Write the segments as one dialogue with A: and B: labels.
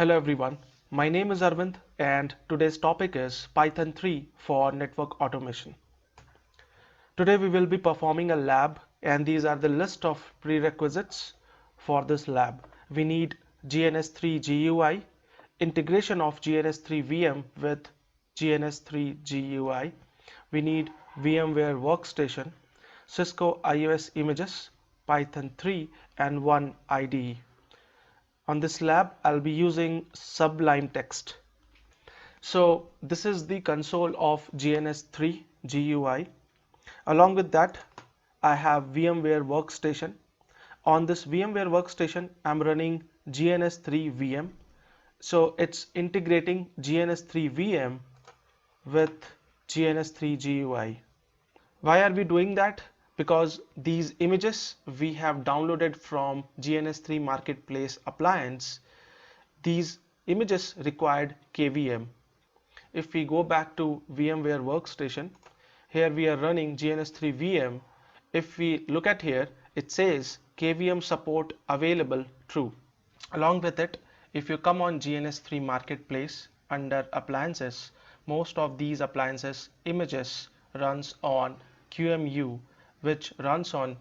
A: Hello everyone, my name is Arvind and today's topic is Python 3 for network automation. Today we will be performing a lab and these are the list of prerequisites for this lab. We need GNS3 GUI, integration of GNS3 VM with GNS3 GUI. We need VMware Workstation, Cisco IOS images, Python 3 and one IDE. On this lab, I'll be using Sublime Text. So this is the console of GNS3 GUI. Along with that, I have VMware Workstation. On this VMware Workstation, I'm running GNS3 VM. So it's integrating GNS3 VM with GNS3 GUI. Why are we doing that? Because these images we have downloaded from GNS3 Marketplace appliance, these images required KVM. If we go back to VMware Workstation, here we are running GNS3 VM. If we look at here, it says KVM support available true. Along with it, if you come on GNS3 Marketplace under appliances, most of these appliances images runs on QEMU, which runs on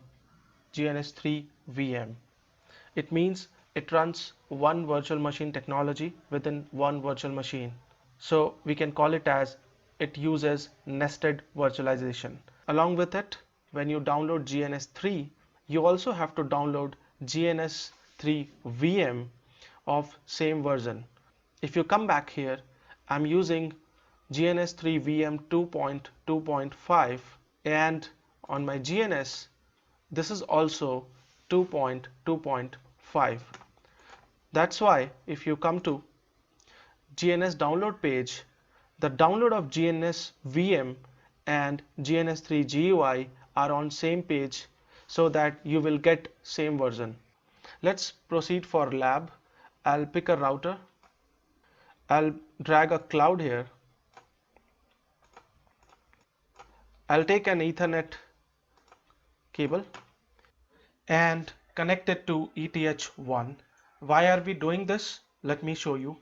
A: GNS3 VM. It means it runs one virtual machine technology within one virtual machine. So we can call it as it uses nested virtualization. Along with it, when you download GNS3, you also have to download GNS3 VM of same version. If you come back here, I'm using GNS3 VM 2.2.5 and on my GNS, this is also 2.2.5. That's why if you come to GNS download page, the download of GNS VM and GNS3 GUI are on same page so that you will get same version. Let's proceed for lab. I'll pick a router. I'll drag a cloud here. I'll take an Ethernet cable and connect it to ETH1. Why are we doing this? Let me show you.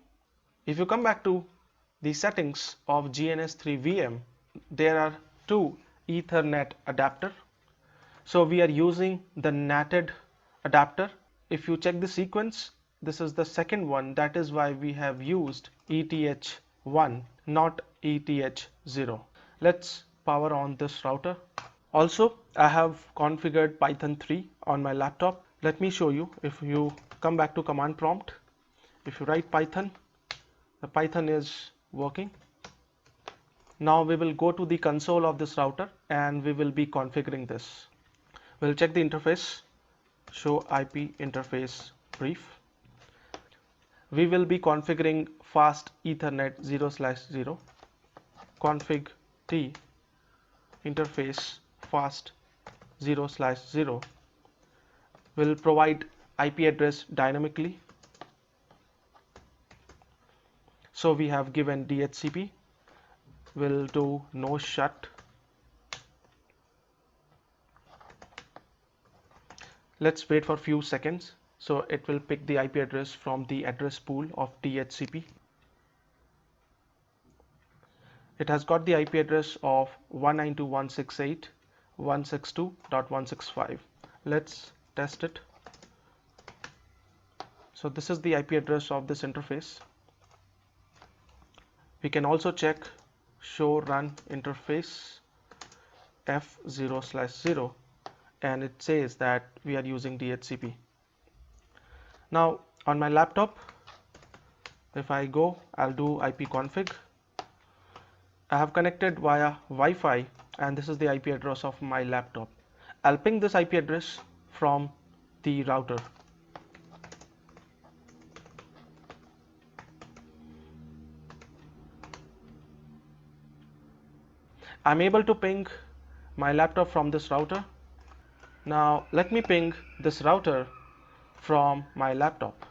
A: If you come back to the settings of GNS3 VM, there are two Ethernet adapter. So we are using the NATed adapter. If you check the sequence, this is the second one. That is why we have used ETH1, not ETH0. Let's power on this router. Also, I have configured Python 3 on my laptop. Let me show you. If you come back to command prompt, if you write Python, the Python is working. Now we will go to the console of this router and we will be configuring this. We'll check the interface, show IP interface brief. We will be configuring fast Ethernet 0/0, config T interface fast 0/0 will provide IP address dynamically. So we have given DHCP, will do no shut. Let's wait for a few seconds. So it will pick the IP address from the address pool of DHCP. It has got the IP address of 192.168.162.165. Let's test it. So this is the IP address of this interface. We can also check show run interface F0/0 and it says that we are using DHCP. Now on my laptop, if I go, I'll do ipconfig. I have connected via Wi-Fi and this is the IP address of my laptop. I'll ping this IP address from the router. I'm able to ping my laptop from this router. Now let me ping this router from my laptop.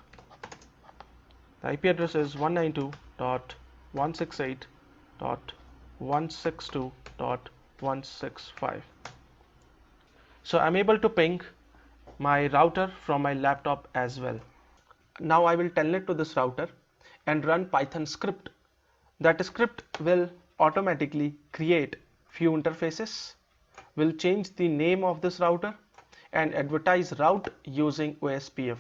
A: The IP address is 192.168.162.165. So I'm able to ping my router from my laptop as well. Now I will telnet to this router and run Python script. That script will automatically create few interfaces, will change the name of this router and advertise route using OSPF.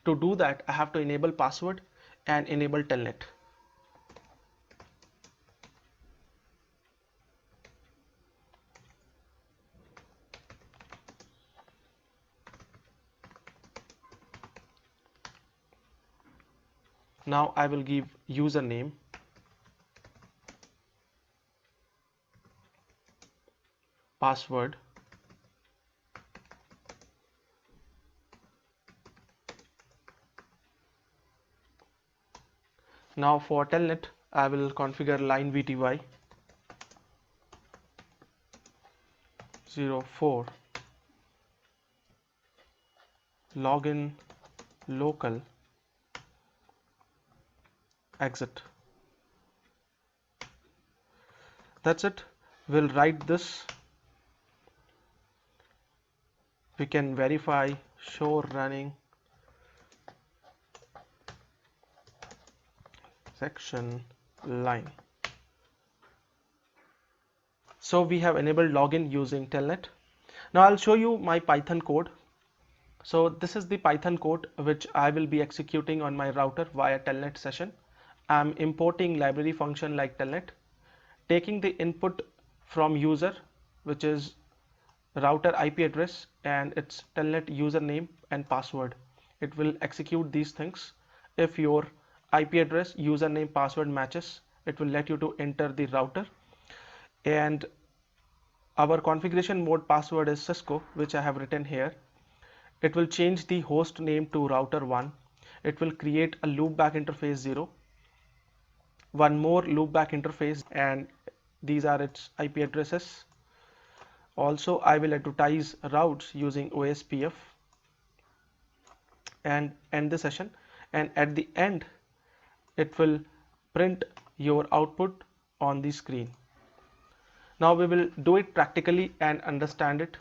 A: To do that, I have to enable password and enable telnet. Now I will give username, password, now for telnet I will configure line VTY 04 login local exit. That's it. We'll write this. We can verify show running section line. So we have enabled login using telnet. Now I'll show you my Python code. So this is the Python code which I will be executing on my router via telnet session. I'm importing library function like telnet, taking the input from user, which is router IP address and its telnet username and password. It will execute these things. If your IP address, username, password matches, it will let you to enter the router. And our configuration mode password is Cisco, which I have written here. It will change the host name to router 1. It will create a loopback interface 0, one more loopback interface, and these are its IP addresses. Also, I will advertise routes using OSPF and end the session, and at the end it will print your output on the screen. Now we will do it practically and understand it.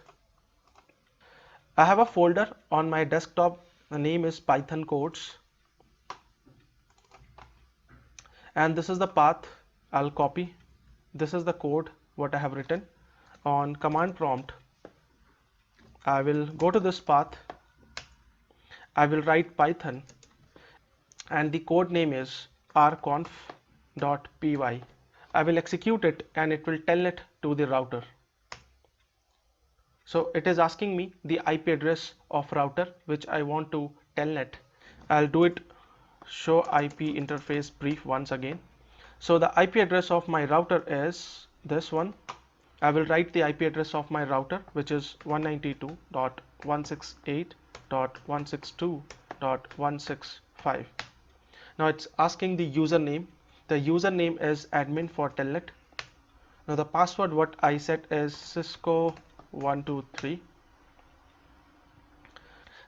A: I have a folder on my desktop. The name is Python codes, and this is the path I'll copy. This is the code what I have written. On command prompt I will go to this path. I will write Python and the code name is rconf.py. I will execute it and it will telnet to the router. So it is asking me the IP address of router which I want to telnet. I'll do it show IP interface brief once again. So the IP address of my router is this one. I will write the IP address of my router, which is 192.168.162.165. Now it's asking the username. The username is admin for telnet. Now the password what I set is Cisco123.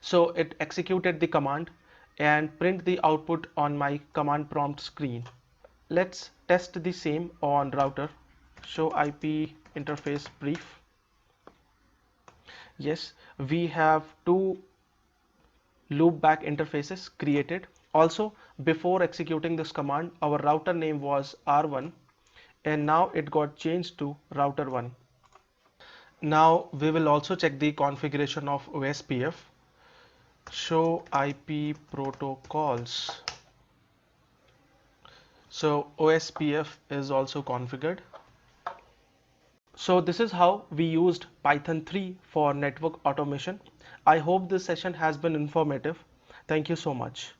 A: So it executed the command and print the output on my command prompt screen. Let's test the same on router. Show IP interface brief. Yes, we have two loopback interfaces created. Also, before executing this command, our router name was R1 and now it got changed to router 1. Now we will also check the configuration of OSPF. Show IP protocols. So OSPF is also configured. So this is how we used Python 3 for network automation. I hope this session has been informative. Thank you so much.